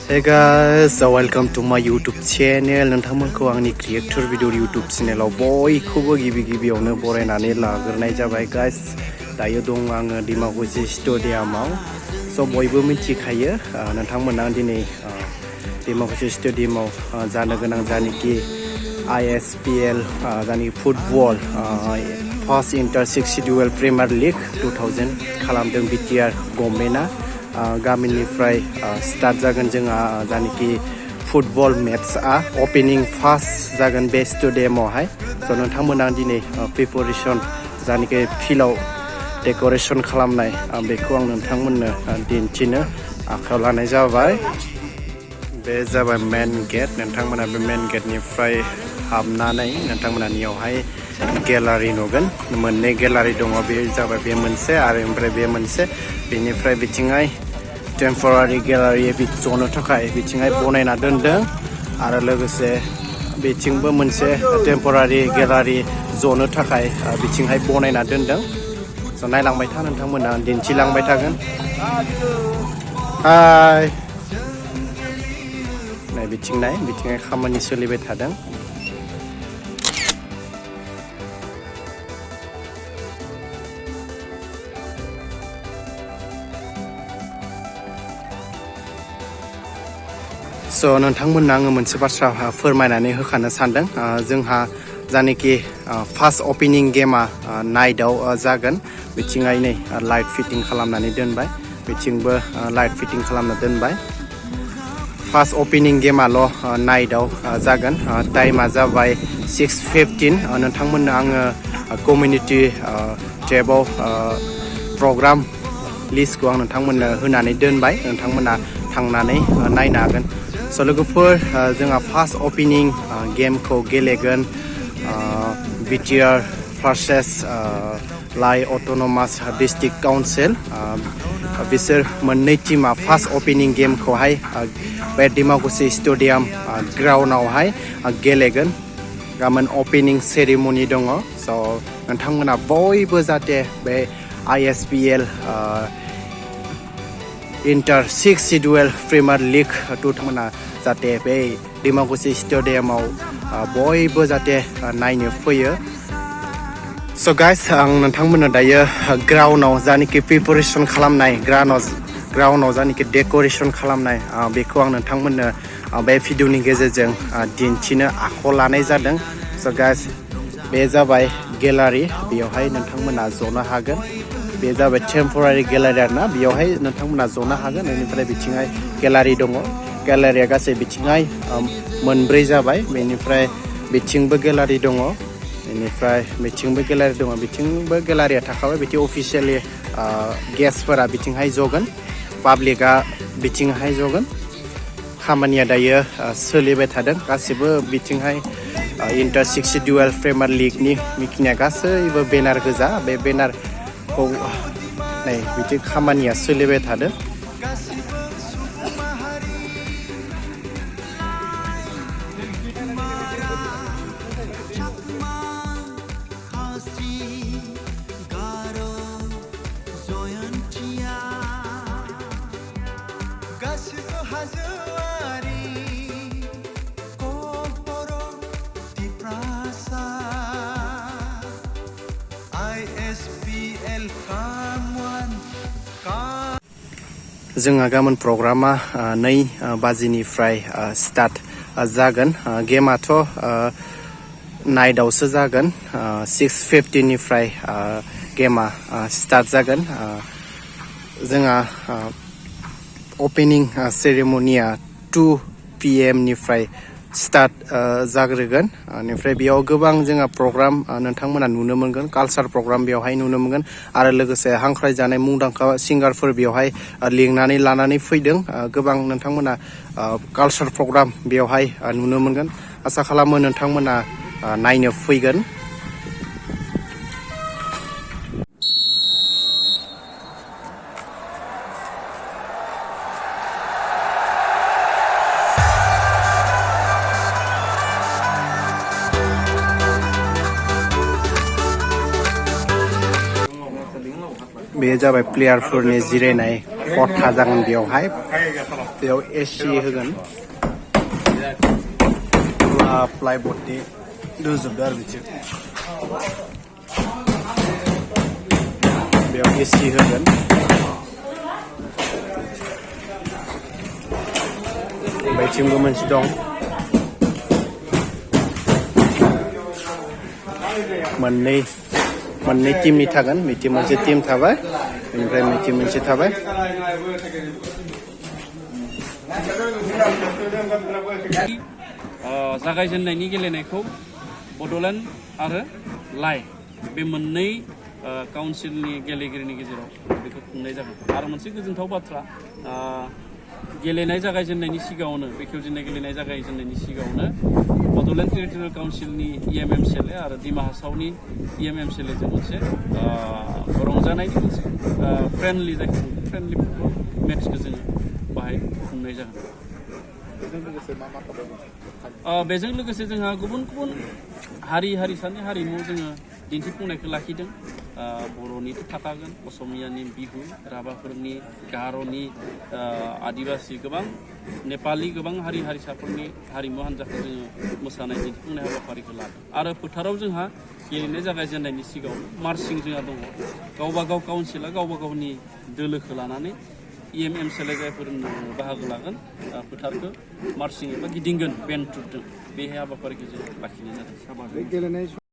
Hey guys, so welcome to my YouTube channel. नोंथांमोनखौ आंनि creator video YouTube चेनेलाव बयखौबो गिबियावनो बरायनानै लाग्रोनाय जाबाय guys. दायो दं आङो दिमाकुचि स्टेडियामाव. So बयबो मिथिखायो नोंथांमोना दिनै दिमाकुचि स्टेडियामाव जानो गोनां जानिखि ISPL जानि football first inter 6 schedule premier league 2000 खालामदों BTR गभर्नमेन्टआ गामिनिफ्राय स्टार्ट जागोन जोंहा जानिखि फुटबल मेट्सआ ओपनिं फार्स्ट जागोन बे स्टेडियामावहाय स' नोंथांमोना दिनै प्रिपारेसन जानिखि फिल्डआव डेक'रेसन खालामनाय बेखौ आं नोंथांमोननो दिन्थिनो आखायाव लानाय जाबाय बे जाबाय मेन गेट नोंथांमोना बे मेन गेटनिफ्राय हाबनानै नोंथांमोनानियावहाय गेलारि नुगोन मोननै गेलारि दङ बे जाबाय बे मोनसे आरो ओमफ्राय बे मोनसे बेनिफ्राय बिथिंहाय टेम्परारि गेलारि जनो थाखाय बिथिंहाय बनायना दोनदों आरो लोगोसे बिथिंबो मोनसे टेम्परारि गेलारि जनो थाखाय बिथिंहाय बनायना दोनदों स' नायलांबाय था नोंथांमोना दिन्थिलांबाय थागोन हाय नाय बिथिंहाय खामानि सोलिबाय थादों स' नोंथांमोननो आङो मोनसे बाथ्रा फोरमायनानै होखानो सानदों जोंहा जानिखि फार्स्ट ओपनिं गेमा नाइटआव जागोन बिथिंहाय नै लाइट फिटिं खालामनानै दोनबाय बिथिंबो लाइट फिटिं खालामना दोनबाय फार्स्ट ओपनिं गेमाल' नाइटआव जागोन टाइमा जाबाय 6:15 नोंथांमोननो आङो कमिउनिटि टेबाव प्रग्राम लिस्टखौ आं नोंथांमोननो होनानै दोनबाय नोंथांमोना थांनानै नायनो हागोन स' लोगोफोर जोंहा फार्स्ट ओपनिं गेमखौ गेलेगोन BTR भार्सेस लाइ अट'नमास डिस्ट्रिक्ट काउन्सिल बिसोर मोननै टीमा फार्स्ट ओपनिं गेमखौहाय बे दिमाकुचि स्टेडियाम ग्राउन्डआवहाय गेलेगोन गाबोन ओपनिं सेरेमनि दङ स' नोंथांमोना बयबो जाहाथे बे ISPL inter 6 schedule premier league नोंथांमोना जाहाथे बे दिमाकुचि स्टेडियामाव बयबो जाहाथे नायनो फैयो स' गाइस आं नोंथांमोननो दायो ग्राउन्डआव जानिखि प्रिपारेसन खालामनाय ग्राउन्डआव जानिखि डेक'रेसन खालामनाय बेखौ आं नोंथांमोननो बे भिडिअनि गेजेरजों दिन्थिनो आखायाव लानाय जादों स' गाइस बे जाबाय गेलारि बेयावहाय नोंथांमोना जनो हागोन बे जाबाय टेम्परारि गेलारि आरोना बेयावहाय नोंथांमोना जनो हागोन बेनिफ्राय बिथिंहाय गेलारि दङ गेलारिया गासै बिथिंहाय मोनब्रै जाबाय बेनिफ्राय बिथिंबो गेलारि दङ बेनिफ्राय बिथिंबो गेलारि दङ बिथिंबो गेलारिया थाखाबाय बिथिं अफिसियेलि गेस्टफोरा बिथिंहाय जगोन पाब्लिकआ बिथिंहाय जगोन खामानिया दायो सोलिबाय थादों गासिबो बिथिंहाय इंटर 6 शेड्यूल प्रीमियर लीगनि मिथिनाया गासैबो बेनार गोजा बे बेनारखौ नै बिदि खामानिया सोलिबाय थादों जोंहा गाबोन प्रग्रामा 2 बाजिनिफ्राय स्टार्ट जागोन गेमाथ' नाइटआवसो जागोन 6:15 निफ्राय गेमा स्टार्ट जागोन जोंहा ओपनिं सेरेमनिया 2 PM निफ्राय स्टार्ट जाग्रोगोन बेनिफ्राय बेयाव गोबां जोंहा प्रग्राम नोंथांमोना नुनो मोनगोन कालचार प्रग्राम बेवहाय नुनो मोनगोन आरो लोगोसे हांख्रायजानाय मुंदांखा सिंगारफोर बेवहाय लिंनानै लानानै फैदों गोबां नोंथांमोना कालचार प्रग्राम बेवहाय नुनो मोनगोन आसा खालामो नोंथांमोना नायनो फैगोन बे जाबाय प्लेयारफोरनि जिरायनाय खथा जागोन बेयावहाय बेयाव एसि होगोन प्लाइबर्डनि दोजोबदो आरो बिथिं बेयाव एसि होगोन बैथिंबो मोनसे दं मोननै टीमनि थागोन बिथिं मोनसे टीम थाबाय बेनिफ्राय बिथिं मोनसे थाबाय जागायजेननायनि गेलेनायखौ बड'लेण्ड आरो लाइ बे मोननै काउन्सिलनि गेलेगिरिनि गेजेराव बेखौ खुंनाय जागोन आरो मोनसे गोजोनथाव बाथ्रा गेलेनाय जागायजेननायनि सिगाङावनो बेखेवजेननाय गेलेनाय जागायजेननायनि सिगाङावनो बड'लेण्ड टेरिटरियेल काउन्सिलनि IMMCL आरो दिमा हासावनि IMMCLजों मोनसे रंजानायनि मोनसे फ्रेन्डलि फुटबल मेट्सखौ जोङो बाहाय खुंनाय जागोन बेजों लोगोसे जोंहा गुबुन गुबुन हारिसानि हारिमु जोङो दिन्थिफुंनायखौ लाखिदों बर'निथ' थाखागोन असमियानि बिहु राभाफोरनि गार'नि आदिबासि गोबां नेपालि गोबां हारिसाफोरनि हारिमु हान्जाखौ जोङो मोसानाय दिन्थिफुंनाय हाबाफारिखौ लादों आरो फोथाराव जोंहा गेलेनाय जागायजेननायनि सिगाङाव मार्चिं जोंहा दङ गावबा गाव काउन्सिला गावबा गावनि दोलोखौ लानानै IMMCL जायफोर बाहागो लागोन फोथारखौ मार्चिं एबा गिदिंगोन बेन्ड ट्रुपजों बे हाबाफारिखौ जों लाखिनाय जादों